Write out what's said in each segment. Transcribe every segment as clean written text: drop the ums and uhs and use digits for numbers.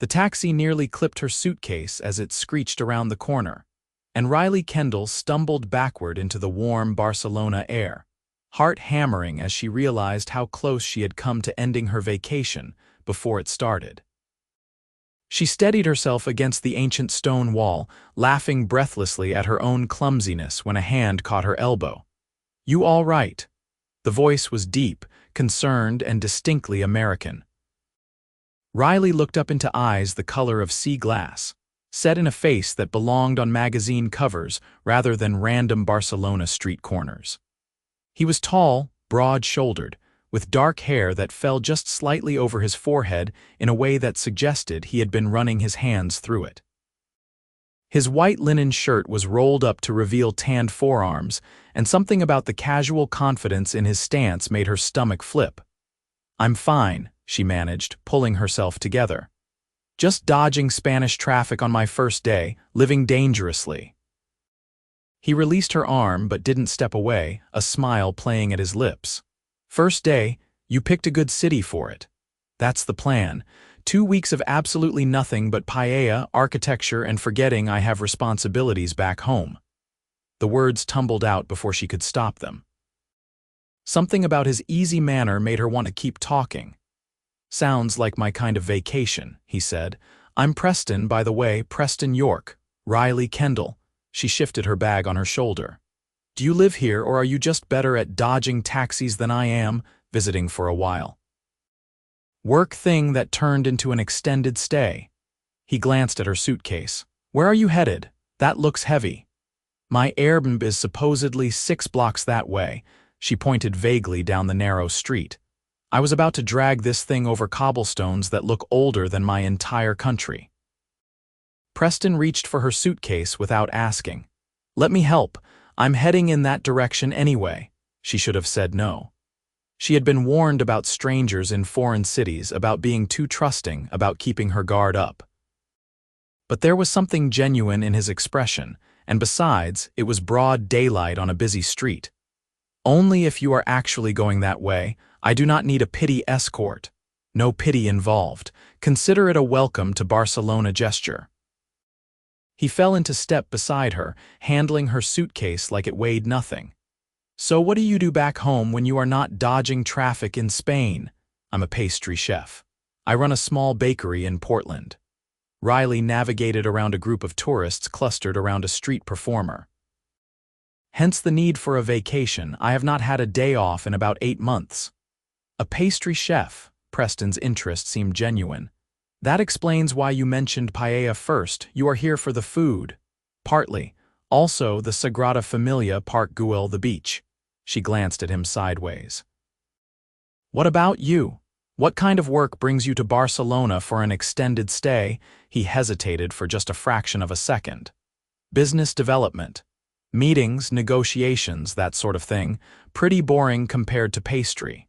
The taxi nearly clipped her suitcase as it screeched around the corner, and Riley Kendall stumbled backward into the warm Barcelona air, heart hammering as she realized how close she had come to ending her vacation before it started. She steadied herself against the ancient stone wall, laughing breathlessly at her own clumsiness when a hand caught her elbow. "You all right?" The voice was deep, concerned, and distinctly American. Riley looked up into eyes the color of sea glass, set in a face that belonged on magazine covers rather than random Barcelona street corners. He was tall, broad-shouldered, with dark hair that fell just slightly over his forehead in a way that suggested he had been running his hands through it. His white linen shirt was rolled up to reveal tanned forearms, and something about the casual confidence in his stance made her stomach flip. "I'm fine," she managed, pulling herself together. "Just dodging Spanish traffic on my first day, living dangerously." He released her arm but didn't step away, a smile playing at his lips. "First day, you picked a good city for it. That's the plan. 2 weeks of absolutely nothing but paella, architecture, and forgetting I have responsibilities back home." The words tumbled out before she could stop them. Something about his easy manner made her want to keep talking. "Sounds like my kind of vacation," he said. "I'm Preston, by the way, Preston York, Riley Kendall." She shifted her bag on her shoulder. "Do you live here, or are you just better at dodging taxis than I am, visiting for a while?" Work thing that turned into an extended stay. He glanced at her suitcase. "Where are you headed? That looks heavy." "My Airbnb is supposedly 6 blocks that way." She pointed vaguely down the narrow street. "I was about to drag this thing over cobblestones that look older than my entire country." Preston reached for her suitcase without asking. "Let me help. I'm heading in that direction anyway." She should have said no. She had been warned about strangers in foreign cities, about being too trusting, about keeping her guard up. But there was something genuine in his expression, and besides, it was broad daylight on a busy street. "Only if you are actually going that way. I do not need a pity escort." No pity involved. Consider it a welcome to Barcelona gesture. He fell into step beside her, handling her suitcase like it weighed nothing. "So what do you do back home when you are not dodging traffic in Spain?" "I'm a pastry chef. I run a small bakery in Portland." Riley navigated around a group of tourists clustered around a street performer. "Hence the need for a vacation. I have not had a day off in about 8 months." "A pastry chef?" Preston's interest seemed genuine. "That explains why you mentioned paella first. You are here for the food." "Partly. Also the Sagrada Familia, Park Güell, the beach." She glanced at him sideways. "What about you? What kind of work brings you to Barcelona for an extended stay?" He hesitated for just a fraction of a second. "Business development. Meetings, negotiations, that sort of thing. Pretty boring compared to pastry."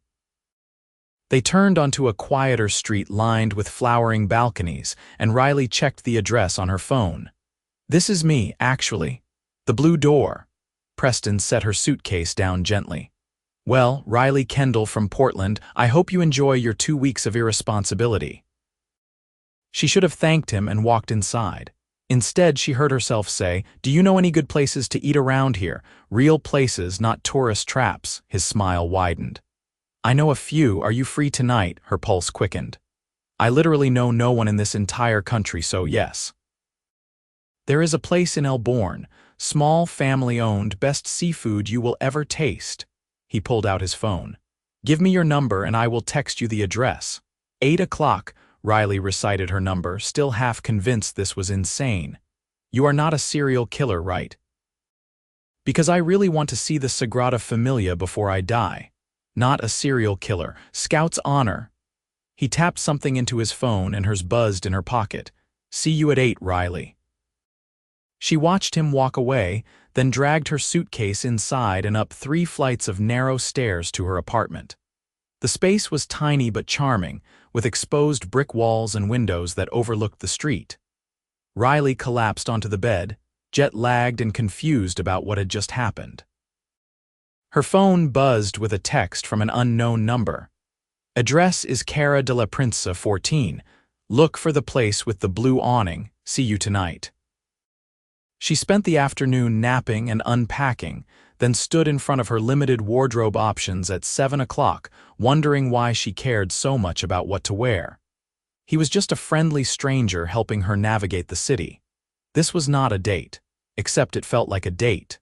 They turned onto a quieter street lined with flowering balconies, and Riley checked the address on her phone. "This is me, actually. The Blue Door." Preston set her suitcase down gently. "Well, Riley Kendall from Portland, I hope you enjoy your 2 weeks of irresponsibility." She should have thanked him and walked inside. Instead, she heard herself say, "Do you know any good places to eat around here? Real places, not tourist traps." His smile widened. "I know a few. Are you free tonight?" Her pulse quickened. "I literally know no one in this entire country, so yes." "There is a place in Elborn, small, family-owned, best seafood you will ever taste." He pulled out his phone. "Give me your number and I will text you the address." 8 o'clock, Riley recited her number, still half convinced this was insane. "You are not a serial killer, right?" "Because I really want to see the Sagrada Familia before I die." "Not a serial killer. Scout's honor." He tapped something into his phone and hers buzzed in her pocket. "See you at 8, Riley." She watched him walk away, then dragged her suitcase inside and up 3 flights of narrow stairs to her apartment. The space was tiny but charming, with exposed brick walls and windows that overlooked the street. Riley collapsed onto the bed, jet-lagged and confused about what had just happened. Her phone buzzed with a text from an unknown number. "Address is Cara de la Prince 14. Look for the place with the blue awning. See you tonight. She spent the afternoon napping and unpacking, then stood in front of her limited wardrobe options at 7 o'clock, wondering why she cared so much about what to wear. He was just a friendly stranger helping her navigate the city. This was not a date, except it felt like a date.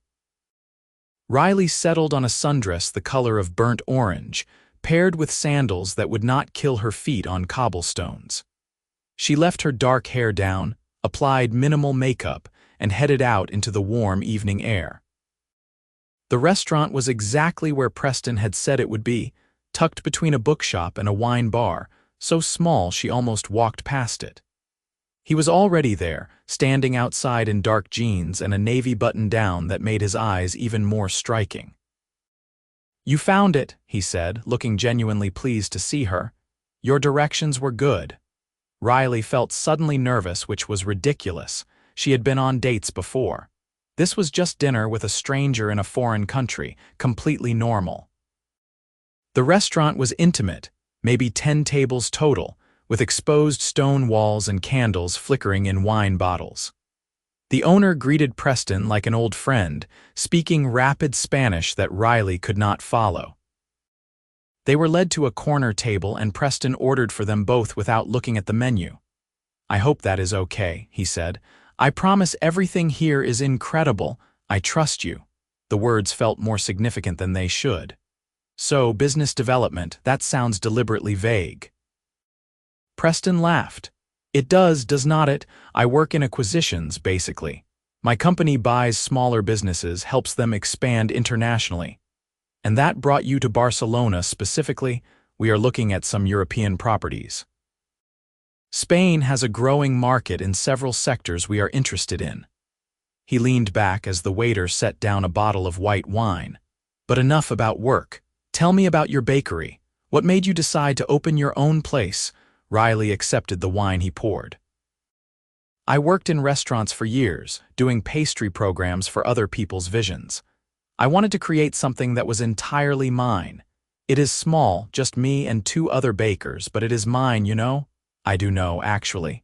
Riley settled on a sundress the color of burnt orange, paired with sandals that would not kill her feet on cobblestones. She left her dark hair down, applied minimal makeup, and headed out into the warm evening air. The restaurant was exactly where Preston had said it would be, tucked between a bookshop and a wine bar, so small she almost walked past it. He was already there, standing outside in dark jeans and a navy button-down that made his eyes even more striking. "You found it," he said, looking genuinely pleased to see her. "Your directions were good." Riley felt suddenly nervous, which was ridiculous. She had been on dates before. This was just dinner with a stranger in a foreign country, completely normal. The restaurant was intimate, maybe 10 tables total, with exposed stone walls and candles flickering in wine bottles. The owner greeted Preston like an old friend, speaking rapid Spanish that Riley could not follow. They were led to a corner table and Preston ordered for them both without looking at the menu. "I hope that is okay," he said. "I promise everything here is incredible. I trust you." The words felt more significant than they should. "So, business development, that sounds deliberately vague." Preston laughed. "It does not it? I work in acquisitions, basically. My company buys smaller businesses, helps them expand internationally. And that brought you to Barcelona specifically. We are looking at some European properties. Spain has a growing market in several sectors we are interested in." He leaned back as the waiter set down a bottle of white wine. "But enough about work. Tell me about your bakery. What made you decide to open your own place?" Riley accepted the wine he poured. "I worked in restaurants for years, doing pastry programs for other people's visions. I wanted to create something that was entirely mine. It is small, just me and 2 other bakers, but it is mine, you know?" "I do know, actually."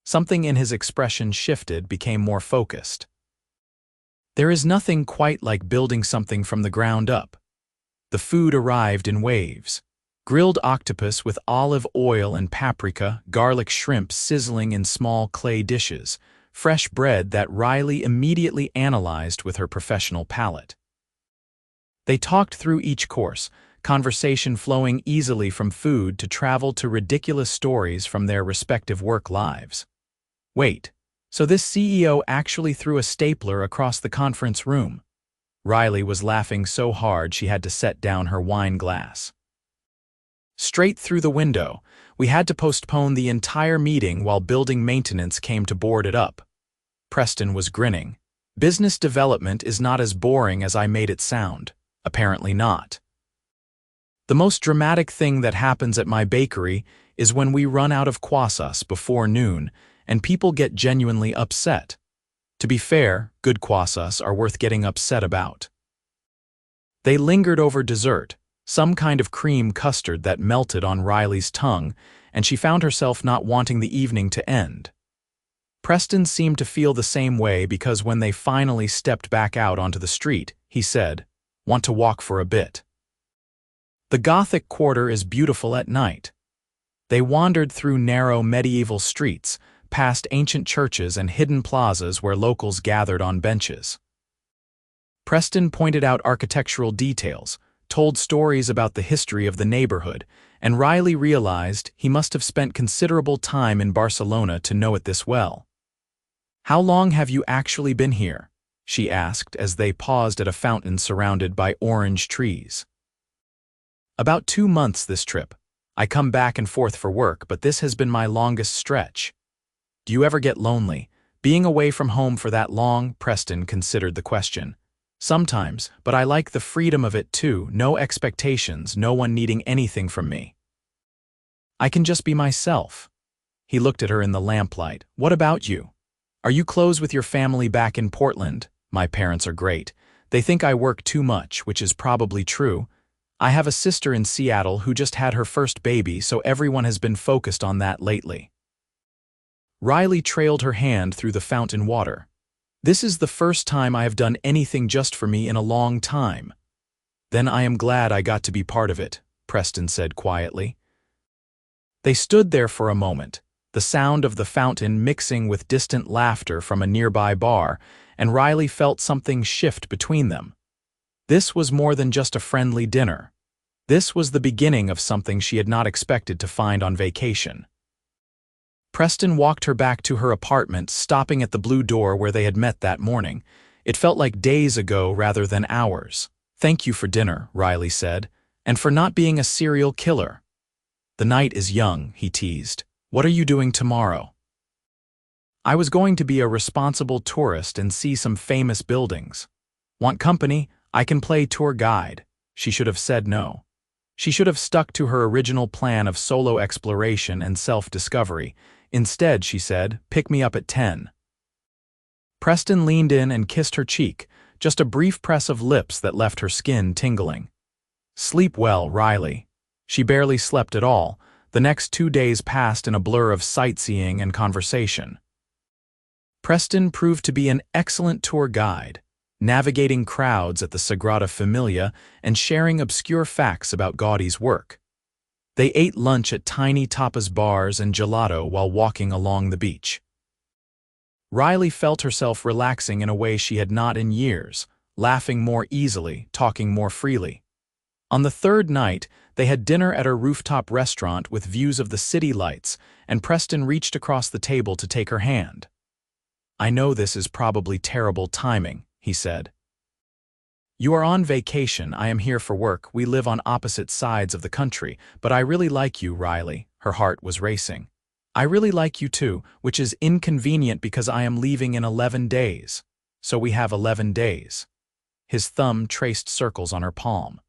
Something in his expression shifted, became more focused. "There is nothing quite like building something from the ground up." The food arrived in waves. Grilled octopus with olive oil and paprika, garlic shrimp sizzling in small clay dishes, fresh bread that Riley immediately analyzed with her professional palate. They talked through each course, conversation flowing easily from food to travel to ridiculous stories from their respective work lives. "Wait, so this CEO actually threw a stapler across the conference room?" Riley was laughing so hard she had to set down her wine glass. "Straight through the window. We had to postpone the entire meeting while building maintenance came to board it up." Preston was grinning. "Business development is not as boring as I made it sound." "Apparently not." "The most dramatic thing that happens at my bakery is when we run out of croissants before noon and people get genuinely upset. To be fair, good croissants are worth getting upset about." They lingered over dessert, some kind of cream custard that melted on Riley's tongue, and she found herself not wanting the evening to end. Preston seemed to feel the same way because when they finally stepped back out onto the street, he said, "Want to walk for a bit?" The Gothic quarter is beautiful at night. They wandered through narrow medieval streets, past ancient churches and hidden plazas where locals gathered on benches. Preston pointed out architectural details, told stories about the history of the neighborhood, and Riley realized he must have spent considerable time in Barcelona to know it this well. "How long have you actually been here?" she asked as they paused at a fountain surrounded by orange trees. "About 2 months this trip. I come back and forth for work, but this has been my longest stretch." "Do you ever get lonely, being away from home for that long?" Preston considered the question. "Sometimes, but I like the freedom of it too, no expectations, no one needing anything from me. I can just be myself." He looked at her in the lamplight. "What about you? Are you close with your family back in Portland?" "My parents are great. They think I work too much, which is probably true. I have a sister in Seattle who just had her first baby, so everyone has been focused on that lately." Riley trailed her hand through the fountain water. "This is the first time I have done anything just for me in a long time." "Then I am glad I got to be part of it," Preston said quietly. They stood there for a moment, the sound of the fountain mixing with distant laughter from a nearby bar, and Riley felt something shift between them. This was more than just a friendly dinner. This was the beginning of something she had not expected to find on vacation. Preston walked her back to her apartment, stopping at the blue door where they had met that morning. It felt like days ago rather than hours. "Thank you for dinner," Riley said, "and for not being a serial killer." "The night is young," he teased. "What are you doing tomorrow?" "I was going to be a responsible tourist and see some famous buildings." "Want company? I can play tour guide." She should have said no. She should have stuck to her original plan of solo exploration and self-discovery. Instead, she said, "Pick me up at 10. Preston leaned in and kissed her cheek, just a brief press of lips that left her skin tingling. "Sleep well, Riley." She barely slept at all. The next 2 days passed in a blur of sightseeing and conversation. Preston proved to be an excellent tour guide, navigating crowds at the Sagrada Familia and sharing obscure facts about Gaudi's work. They ate lunch at tiny tapas bars and gelato while walking along the beach. Riley felt herself relaxing in a way she had not in years, laughing more easily, talking more freely. On the third night, they had dinner at a rooftop restaurant with views of the city lights, and Preston reached across the table to take her hand. "I know this is probably terrible timing," he said. "You are on vacation, I am here for work, we live on opposite sides of the country, but I really like you, Riley." Her heart was racing. "I really like you too, which is inconvenient because I am leaving in 11 days. So we have 11 days. His thumb traced circles on her palm.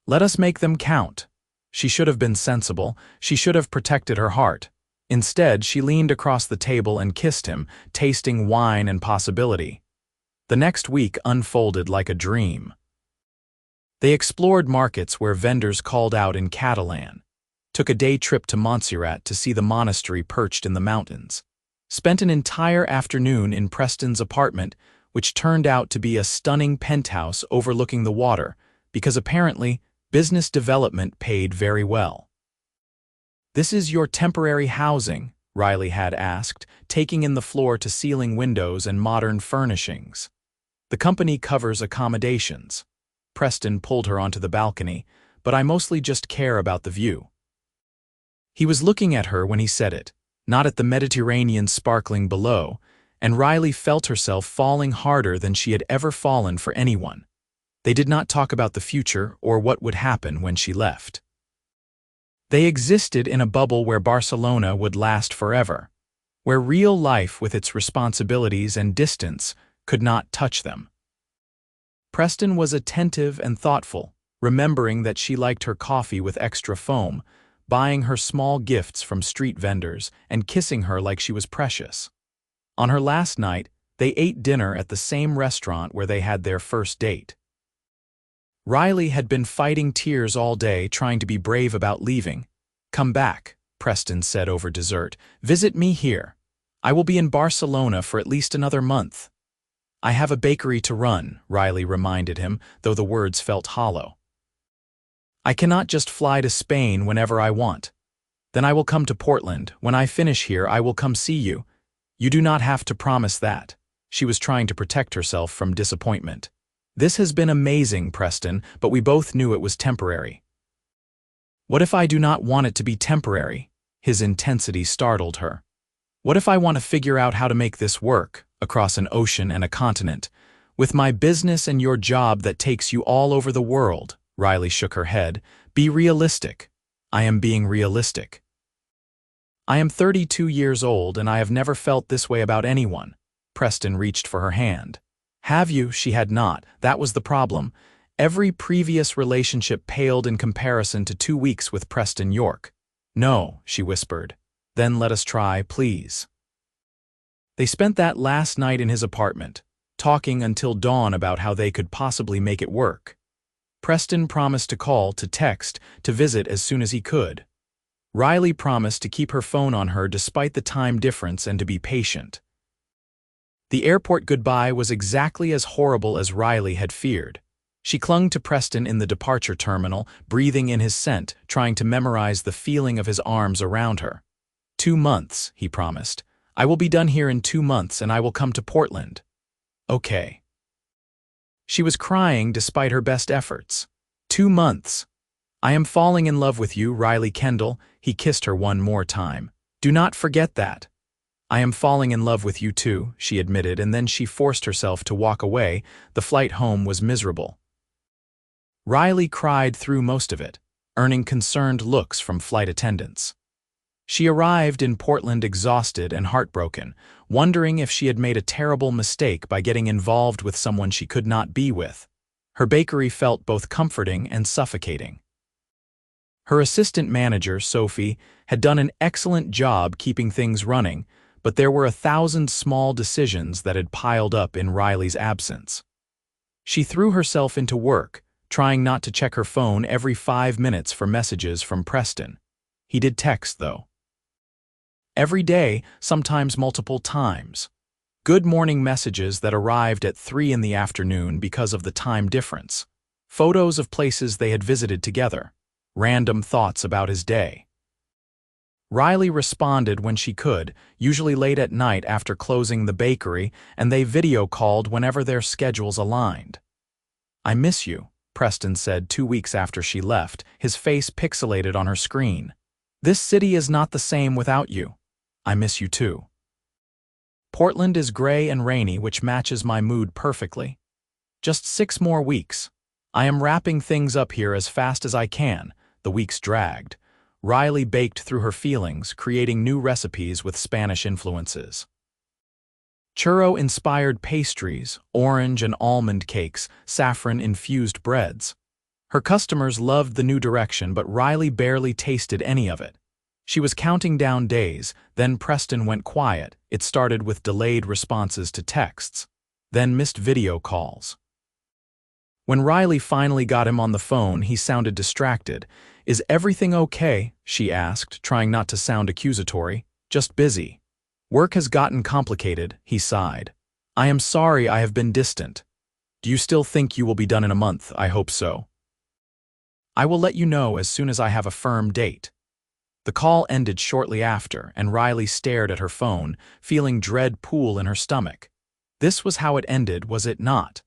"Let us make them count." She should have been sensible. She should have protected her heart. Instead, she leaned across the table and kissed him, tasting wine and possibility. The next week unfolded like a dream. They explored markets where vendors called out in Catalan, took a day trip to Montserrat to see the monastery perched in the mountains, spent an entire afternoon in Preston's apartment, which turned out to be a stunning penthouse overlooking the water, because apparently business development paid very well. "This is your temporary housing?" Riley had asked, taking in the floor-to-ceiling windows and modern furnishings. "The company covers accommodations." Preston pulled her onto the balcony, "But I mostly just care about the view." He was looking at her when he said it, not at the Mediterranean sparkling below, and Riley felt herself falling harder than she had ever fallen for anyone. They did not talk about the future or what would happen when she left. They existed in a bubble where Barcelona would last forever, where real life with its responsibilities and distance could not touch them. Preston was attentive and thoughtful, remembering that she liked her coffee with extra foam, buying her small gifts from street vendors, and kissing her like she was precious. On her last night, they ate dinner at the same restaurant where they had their first date. Riley had been fighting tears all day, trying to be brave about leaving. "Come back," Preston said over dessert. "Visit me here. I will be in Barcelona for at least another month." "I have a bakery to run," Riley reminded him, though the words felt hollow. "I cannot just fly to Spain whenever I want. Then I will come to Portland. When I finish here, I will come see you. You do not have to promise that." She was trying to protect herself from disappointment. "This has been amazing, Preston, but we both knew it was temporary." "What if I do not want it to be temporary?" His intensity startled her. "What if I want to figure out how to make this work, across an ocean and a continent, with my business and your job that takes you all over the world?" Riley shook her head. "Be realistic." "I am being realistic. I am 32 years old and I have never felt this way about anyone." Preston reached for her hand. "Have you?" She had not. That was the problem. Every previous relationship paled in comparison to 2 weeks with Preston York. "No," she whispered. "Then let us try, please." They spent that last night in his apartment, talking until dawn about how they could possibly make it work. Preston promised to call, to text, to visit as soon as he could. Riley promised to keep her phone on her despite the time difference and to be patient. The airport goodbye was exactly as horrible as Riley had feared. She clung to Preston in the departure terminal, breathing in his scent, trying to memorize the feeling of his arms around her. 2 months, he promised. I will be done here in 2 months and I will come to Portland. Okay. She was crying despite her best efforts. 2 months. I am falling in love with you, Riley Kendall. He kissed her one more time. Do not forget that. I am falling in love with you too, she admitted, and then she forced herself to walk away. The flight home was miserable. Riley cried through most of it, earning concerned looks from flight attendants. She arrived in Portland exhausted and heartbroken, wondering if she had made a terrible mistake by getting involved with someone she could not be with. Her bakery felt both comforting and suffocating. Her assistant manager, Sophie, had done an excellent job keeping things running, but there were 1,000 small decisions that had piled up in Riley's absence. She threw herself into work, trying not to check her phone every 5 minutes for messages from Preston. He did text, though. Every day, sometimes multiple times. Good morning messages that arrived at 3 in the afternoon because of the time difference. Photos of places they had visited together. Random thoughts about his day. Riley responded when she could, usually late at night after closing the bakery, and they video-called whenever their schedules aligned. I miss you, Preston said 2 weeks after she left, his face pixelated on her screen. This city is not the same without you. I miss you too. Portland is gray and rainy, which matches my mood perfectly. Just 6 more weeks. I am wrapping things up here as fast as I can. The weeks dragged. Riley baked through her feelings, creating new recipes with Spanish influences. Churro-inspired pastries, orange and almond cakes, saffron-infused breads. Her customers loved the new direction, but Riley barely tasted any of it. She was counting down days, then Preston went quiet. It started with delayed responses to texts, then missed video calls. When Riley finally got him on the phone, he sounded distracted. Is everything okay? She asked, trying not to sound accusatory. Just busy. Work has gotten complicated, he sighed. I am sorry I have been distant. Do you still think you will be done in a month? I hope so. I will let you know as soon as I have a firm date. The call ended shortly after, and Riley stared at her phone, feeling dread pool in her stomach. This was how it ended, was it not?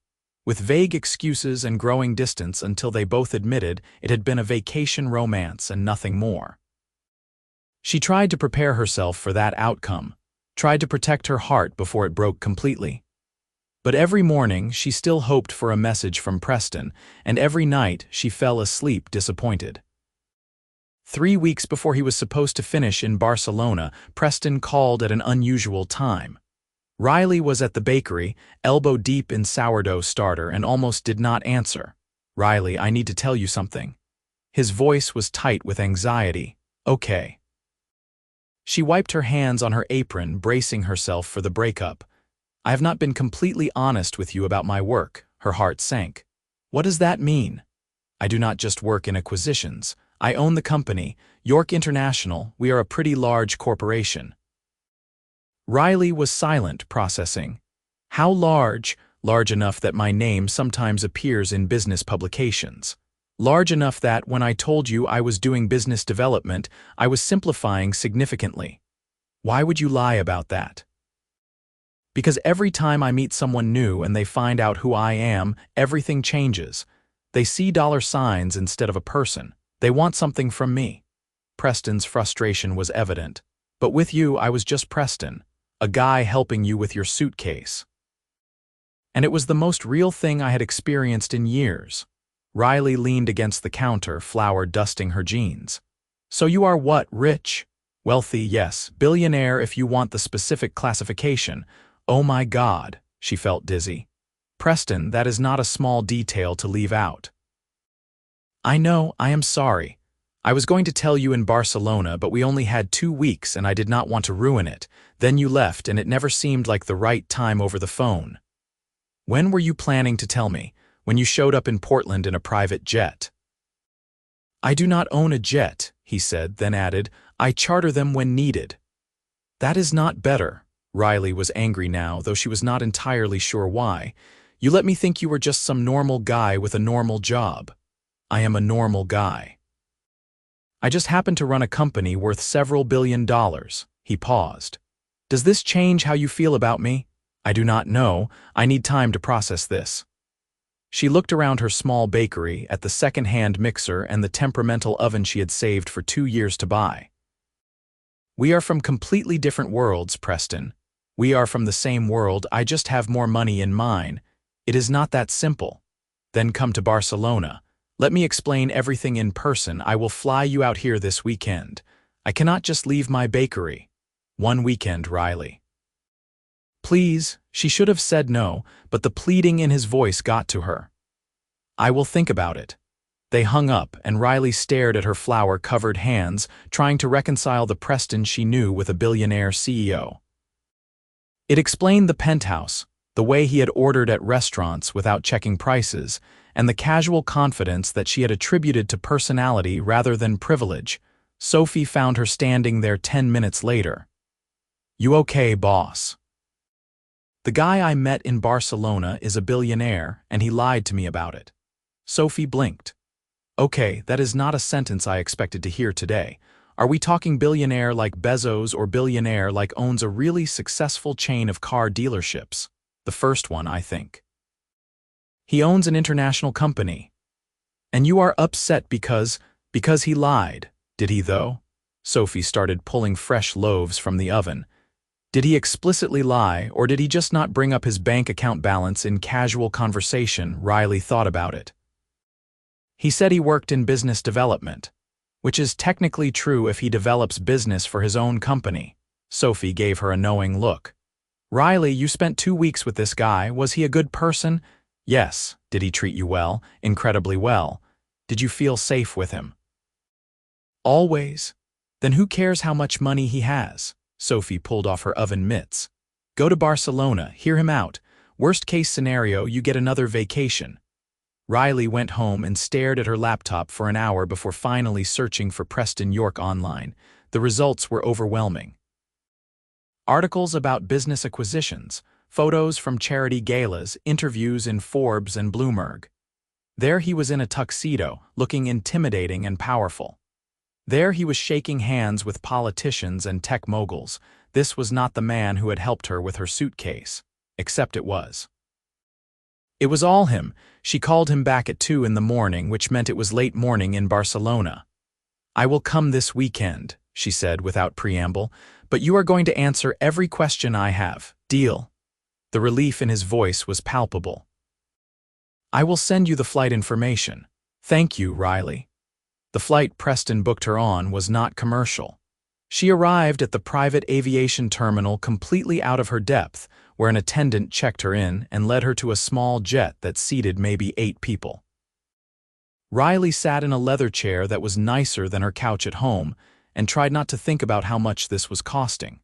With vague excuses and growing distance until they both admitted it had been a vacation romance and nothing more. She tried to prepare herself for that outcome, tried to protect her heart before it broke completely. But every morning she still hoped for a message from Preston, and every night she fell asleep disappointed. 3 weeks before he was supposed to finish in Barcelona, Preston called at an unusual time. Riley was at the bakery, elbow deep in sourdough starter, and almost did not answer. Riley, I need to tell you something. His voice was tight with anxiety. Okay. She wiped her hands on her apron, bracing herself for the breakup. I have not been completely honest with you about my work. Her heart sank. What does that mean? I do not just work in acquisitions. I own the company, York International. We are a pretty large corporation. Riley was silent, processing. How large? Large enough that my name sometimes appears in business publications. Large enough that when I told you I was doing business development, I was simplifying significantly. Why would you lie about that? Because every time I meet someone new and they find out who I am, everything changes. They see $signs instead of a person. They want something from me. Preston's frustration was evident. But with you, I was just Preston. A guy helping you with your suitcase. And it was the most real thing I had experienced in years. Riley leaned against the counter, flour dusting her jeans. So you are what, rich? Wealthy, yes. Billionaire if you want the specific classification. Oh my God, she felt dizzy. Preston, that is not a small detail to leave out. I know, I am sorry. I was going to tell you in Barcelona, but we only had 2 weeks and I did not want to ruin it. Then you left and it never seemed like the right time over the phone. When were you planning to tell me? When you showed up in Portland in a private jet? I do not own a jet, he said, then added, I charter them when needed. That is not better. Riley was angry now, though she was not entirely sure why. You let me think you were just some normal guy with a normal job. I am a normal guy. I just happen to run a company worth several $billion. He paused. Does this change how you feel about me? I do not know. I need time to process this. She looked around her small bakery, at the second-hand mixer and the temperamental oven she had saved for 2 years to buy. We are from completely different worlds, Preston. We are from the same world, I just have more money in mine. It is not that simple. Then come to Barcelona. Let me explain everything in person. I will fly you out here this weekend. I cannot just leave my bakery. One weekend, Riley. Please, she should have said no, but the pleading in his voice got to her. I will think about it. They hung up, and Riley stared at her flour-covered hands, trying to reconcile the Preston she knew with a billionaire CEO. It explained the penthouse, the way he had ordered at restaurants without checking prices, and the casual confidence that she had attributed to personality rather than privilege. Sophie found her standing there 10 minutes later. You okay, boss? The guy I met in Barcelona is a billionaire, and he lied to me about it. Sophie blinked. Okay, that is not a sentence I expected to hear today. Are we talking billionaire like Bezos or billionaire like owns a really successful chain of car dealerships? The first one, I think. He owns an international company. And you are upset because he lied. Did he, though? Sophie started pulling fresh loaves from the oven. Did he explicitly lie, or did he just not bring up his bank account balance in casual conversation? Riley thought about it. He said he worked in business development, which is technically true if he develops business for his own company. Sophie gave her a knowing look. Riley, you spent 2 weeks with this guy. Was he a good person? Yes. Did he treat you well? Incredibly well. Did you feel safe with him? Always. Then who cares how much money he has? Sophie pulled off her oven mitts. Go to Barcelona, hear him out. Worst case scenario, you get another vacation. Riley went home and stared at her laptop for an hour before finally searching for Preston York online. The results were overwhelming. Articles about business acquisitions, photos from charity galas, interviews in Forbes and Bloomberg. There he was in a tuxedo, looking intimidating and powerful. There he was shaking hands with politicians and tech moguls. This was not the man who had helped her with her suitcase. Except it was. It was all him. She called him back at 2 in the morning, which meant it was late morning in Barcelona. I will come this weekend, she said without preamble, but you are going to answer every question I have. Deal? The relief in his voice was palpable. I will send you the flight information. Thank you, Riley. The flight Preston booked her on was not commercial. She arrived at the private aviation terminal completely out of her depth, where an attendant checked her in and led her to a small jet that seated maybe 8 people. Riley sat in a leather chair that was nicer than her couch at home and tried not to think about how much this was costing.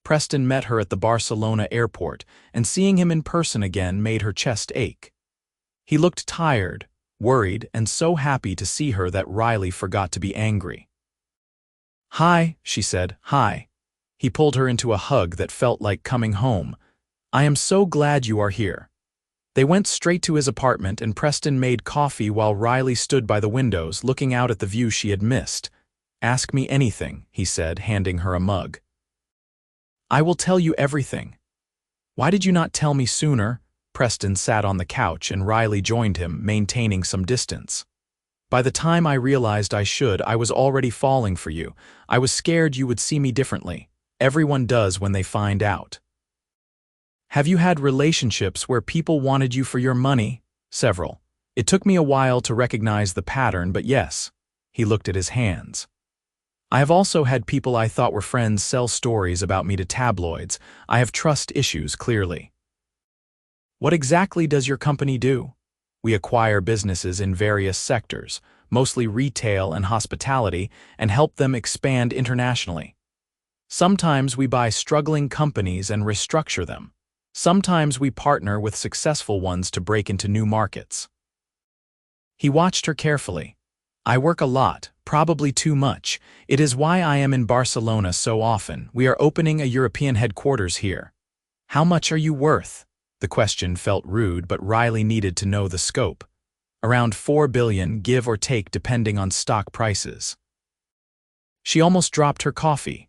Preston met her at the Barcelona airport, and seeing him in person again made her chest ache. He looked tired, worried, and so happy to see her that Riley forgot to be angry. Hi, she said, hi. He pulled her into a hug that felt like coming home. I am so glad you are here. They went straight to his apartment, and Preston made coffee while Riley stood by the windows looking out at the view she had missed. Ask me anything, he said, handing her a mug. I will tell you everything. Why did you not tell me sooner? Preston sat on the couch and Riley joined him, maintaining some distance. By the time I realized I should, I was already falling for you. I was scared you would see me differently. Everyone does when they find out. Have you had relationships where people wanted you for your money? Several. It took me a while to recognize the pattern, but yes. He looked at his hands. I have also had people I thought were friends sell stories about me to tabloids. I have trust issues, clearly. What exactly does your company do? We acquire businesses in various sectors, mostly retail and hospitality, and help them expand internationally. Sometimes we buy struggling companies and restructure them. Sometimes we partner with successful ones to break into new markets. He watched her carefully. I work a lot, Probably too much. It is why I am in Barcelona so often. We are opening a European headquarters here. How much are you worth? The question felt rude, but Riley needed to know the scope. Around 4 billion, give or take depending on stock prices. She almost dropped her coffee.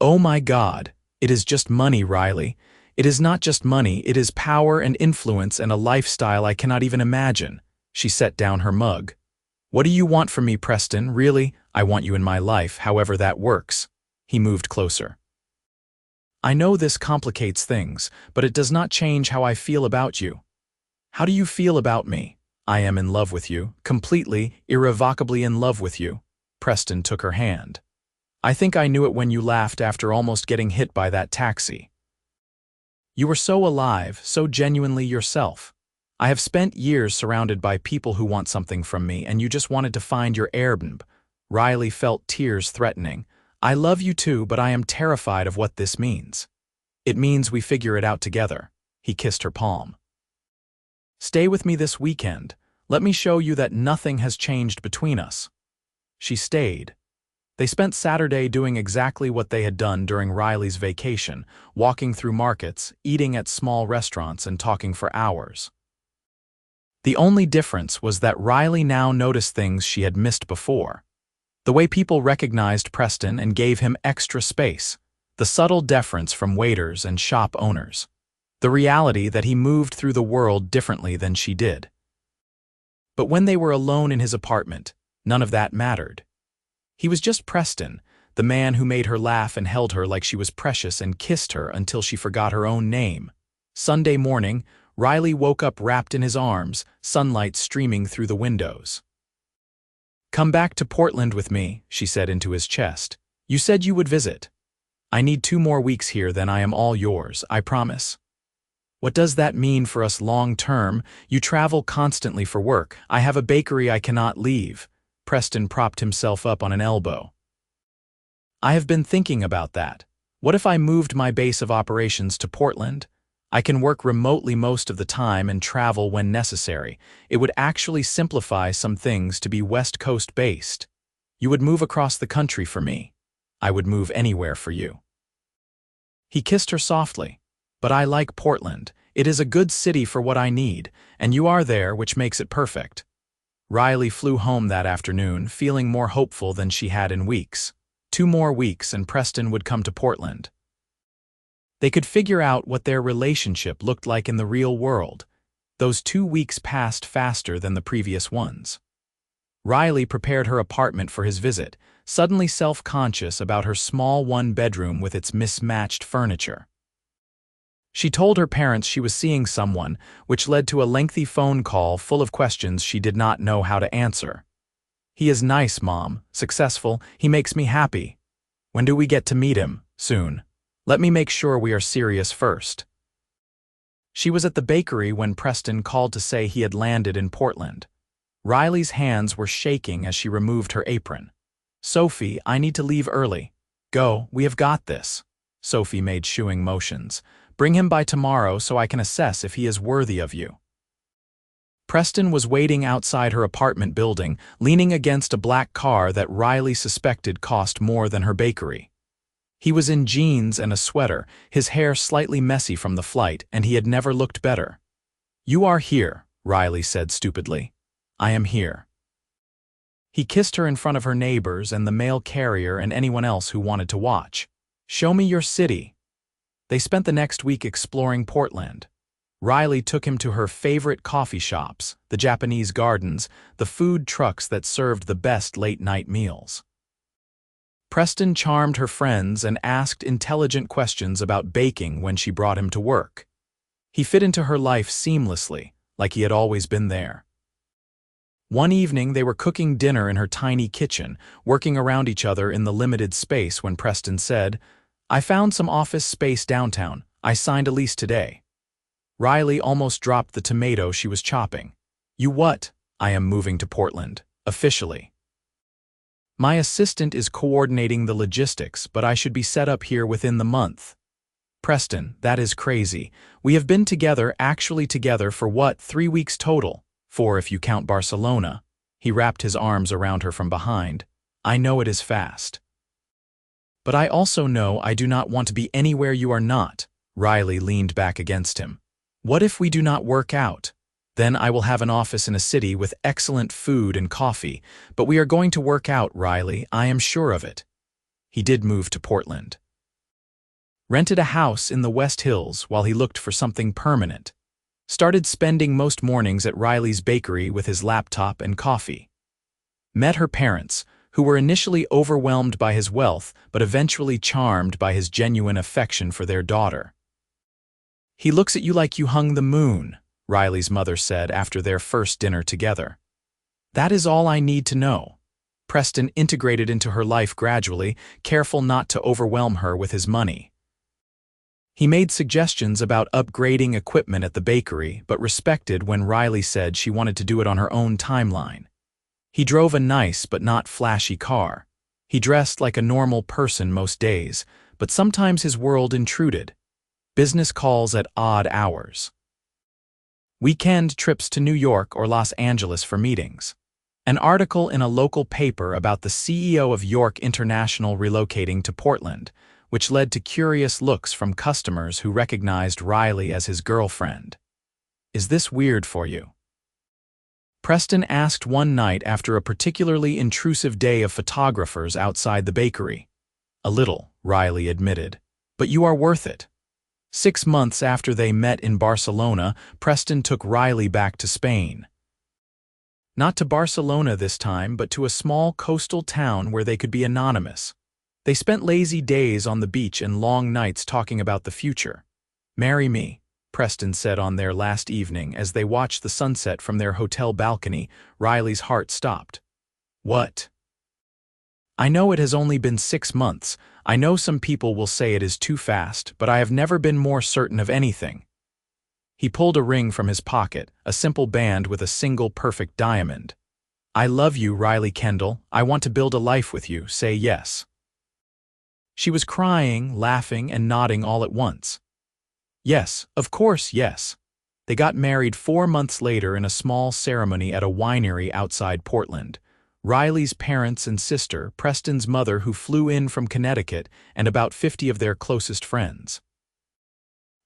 Oh my God, it is just money, Riley. It is not just money, it is power and influence and a lifestyle I cannot even imagine. She set down her mug. What do you want from me, Preston? Really? I want you in my life, however that works. He moved closer. I know this complicates things, but it does not change how I feel about you. How do you feel about me? I am in love with you, completely, irrevocably in love with you. Preston took her hand. I think I knew it when you laughed after almost getting hit by that taxi. You were so alive, so genuinely yourself. I have spent years surrounded by people who want something from me, and you just wanted to find your airbnb. Riley felt tears threatening. I love you too, but I am terrified of what this means. It means we figure it out together. He kissed her palm. Stay with me this weekend. Let me show you that nothing has changed between us. She stayed. They spent Saturday doing exactly what they had done during Riley's vacation, walking through markets, eating at small restaurants, and talking for hours. The only difference was that Riley now noticed things she had missed before. The way people recognized Preston and gave him extra space, the subtle deference from waiters and shop owners, the reality that he moved through the world differently than she did. But when they were alone in his apartment, none of that mattered. He was just Preston, the man who made her laugh and held her like she was precious and kissed her until she forgot her own name. Sunday morning, Riley woke up wrapped in his arms, sunlight streaming through the windows. Come back to Portland with me, she said into his chest. You said you would visit. I need 2 more weeks here, then I am all yours, I promise. What does that mean for us long term? You travel constantly for work. I have a bakery I cannot leave. Preston propped himself up on an elbow. I have been thinking about that. What if I moved my base of operations to Portland? I can work remotely most of the time and travel when necessary. It would actually simplify some things to be West Coast based. You would move across the country for me. I would move anywhere for you. He kissed her softly. But I like Portland. It is a good city for what I need, and you are there, which makes it perfect. Riley flew home that afternoon, feeling more hopeful than she had in weeks. 2 more weeks and Preston would come to Portland. They could figure out what their relationship looked like in the real world. Those 2 weeks passed faster than the previous ones. Riley prepared her apartment for his visit, suddenly self-conscious about her small 1-bedroom with its mismatched furniture. She told her parents she was seeing someone, which led to a lengthy phone call full of questions she did not know how to answer. He is nice, Mom, successful, he makes me happy. When do we get to meet him? Soon. Let me make sure we are serious first. She was at the bakery when Preston called to say he had landed in Portland. Riley's hands were shaking as she removed her apron. Sophie, I need to leave early. Go, we have got this. Sophie made shooing motions. Bring him by tomorrow so I can assess if he is worthy of you. Preston was waiting outside her apartment building, leaning against a black car that Riley suspected cost more than her bakery. He was in jeans and a sweater, his hair slightly messy from the flight, and he had never looked better. You are here, Riley said stupidly. I am here. He kissed her in front of her neighbors and the mail carrier and anyone else who wanted to watch. Show me your city. They spent the next week exploring Portland. Riley took him to her favorite coffee shops, the Japanese gardens, the food trucks that served the best late-night meals. Preston charmed her friends and asked intelligent questions about baking when she brought him to work. He fit into her life seamlessly, like he had always been there. One evening they were cooking dinner in her tiny kitchen, working around each other in the limited space when Preston said, I found some office space downtown. I signed a lease today. Riley almost dropped the tomato she was chopping. You what? I am moving to Portland, officially. My assistant is coordinating the logistics, but I should be set up here within the month. Preston, that is crazy. We have been together, actually together for what, 3 weeks total? 4 if you count Barcelona. He wrapped his arms around her from behind. I know it is fast. But I also know I do not want to be anywhere you are not. Riley leaned back against him. What if we do not work out? Then I will have an office in a city with excellent food and coffee, but we are going to work out, Riley, I am sure of it. He did move to Portland. Rented a house in the West Hills while he looked for something permanent. Started spending most mornings at Riley's bakery with his laptop and coffee. Met her parents, who were initially overwhelmed by his wealth but eventually charmed by his genuine affection for their daughter. He looks at you like you hung the moon, Riley's mother said after their first dinner together. That is all I need to know. Preston integrated into her life gradually, careful not to overwhelm her with his money. He made suggestions about upgrading equipment at the bakery, but respected when Riley said she wanted to do it on her own timeline. He drove a nice but not flashy car. He dressed like a normal person most days, but sometimes his world intruded. Business calls at odd hours. Weekend trips to New York or Los Angeles for meetings. An article in a local paper about the CEO of York International relocating to Portland, which led to curious looks from customers who recognized Riley as his girlfriend. Is this weird for you? Preston asked one night after a particularly intrusive day of photographers outside the bakery. A little, Riley admitted, but you are worth it. 6 months after they met in Barcelona, Preston took Riley back to Spain. Not to Barcelona this time, but to a small coastal town where they could be anonymous. They spent lazy days on the beach and long nights talking about the future. "Marry me," Preston said on their last evening as they watched the sunset from their hotel balcony. Riley's heart stopped. "What?" "I know it has only been 6 months. I know some people will say it is too fast, but I have never been more certain of anything." He pulled a ring from his pocket, a simple band with a single perfect diamond. "I love you, Riley Kendall. I want to build a life with you. Say yes." She was crying, laughing, and nodding all at once. Yes, of course, yes. They got married 4 months later in a small ceremony at a winery outside Portland. Riley's parents and sister, Preston's mother who flew in from Connecticut, and about 50 of their closest friends.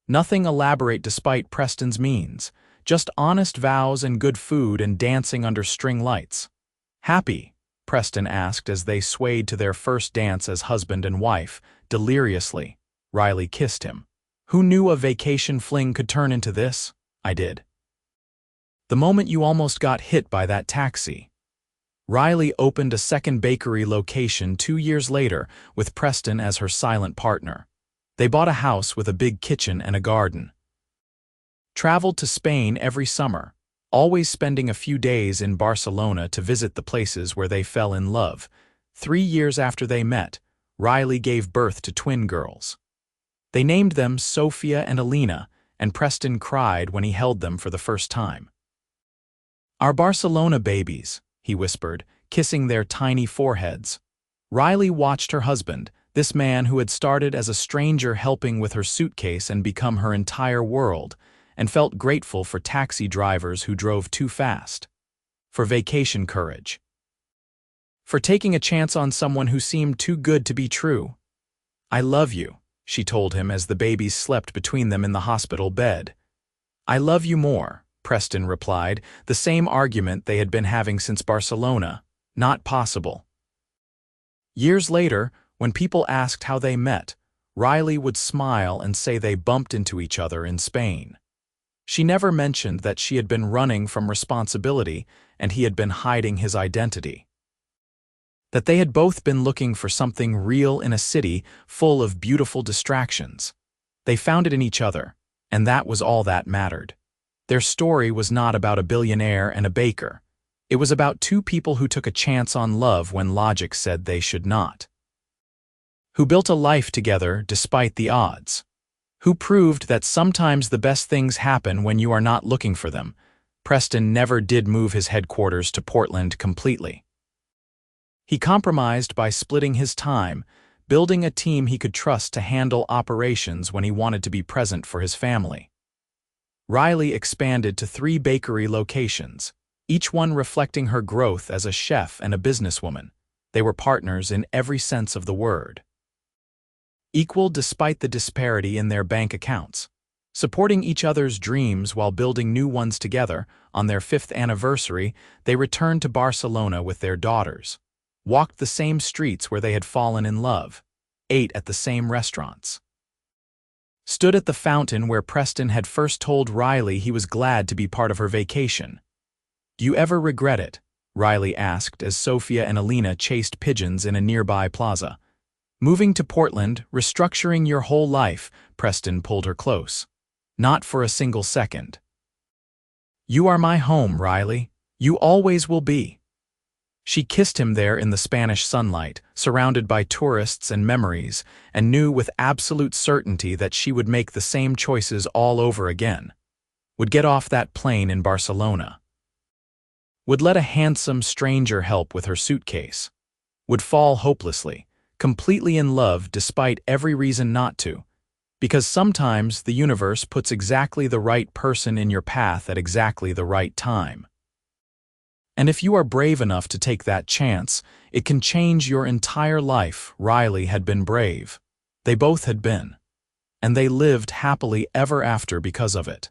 Nothing elaborate despite Preston's means, just honest vows and good food and dancing under string lights. "Happy?" Preston asked as they swayed to their first dance as husband and wife, deliriously. Riley kissed him. "Who knew a vacation fling could turn into this?" "I did." "The moment you almost got hit by that taxi." Riley opened a second bakery location 2 years later with Preston as her silent partner. They bought a house with a big kitchen and a garden. Traveled to Spain every summer, always spending a few days in Barcelona to visit the places where they fell in love. 3 years after they met, Riley gave birth to twin girls. They named them Sophia and Alina, and Preston cried when he held them for the first time. "Our Barcelona babies," he whispered, kissing their tiny foreheads. Riley watched her husband, this man who had started as a stranger helping with her suitcase and become her entire world, and felt grateful for taxi drivers who drove too fast. For vacation courage. For taking a chance on someone who seemed too good to be true. "I love you," she told him as the babies slept between them in the hospital bed. "I love you more," Preston replied, the same argument they had been having since Barcelona. Not possible. Years later, when people asked how they met, Riley would smile and say they bumped into each other in Spain. She never mentioned that she had been running from responsibility and he had been hiding his identity. That they had both been looking for something real in a city full of beautiful distractions. They found it in each other, and that was all that mattered. Their story was not about a billionaire and a baker. It was about two people who took a chance on love when logic said they should not. Who built a life together despite the odds. Who proved that sometimes the best things happen when you are not looking for them. Preston never did move his headquarters to Portland completely. He compromised by splitting his time, building a team he could trust to handle operations when he wanted to be present for his family. Riley expanded to 3 bakery locations, each one reflecting her growth as a chef and a businesswoman. They were partners in every sense of the word. Equal despite the disparity in their bank accounts. Supporting each other's dreams while building new ones together, on their 5th anniversary, they returned to Barcelona with their daughters, walked the same streets where they had fallen in love, ate at the same restaurants, stood at the fountain where Preston had first told Riley he was glad to be part of her vacation. "Do you ever regret it?" Riley asked as Sophia and Alina chased pigeons in a nearby plaza. "Moving to Portland, restructuring your whole life," Preston pulled her close. "Not for a single second." "You are my home, Riley. You always will be." She kissed him there in the Spanish sunlight, surrounded by tourists and memories, and knew with absolute certainty that she would make the same choices all over again. Would get off that plane in Barcelona. Would let a handsome stranger help with her suitcase. Would fall hopelessly, completely in love despite every reason not to. Because sometimes the universe puts exactly the right person in your path at exactly the right time. And if you are brave enough to take that chance, it can change your entire life. Riley had been brave. They both had been. And they lived happily ever after because of it.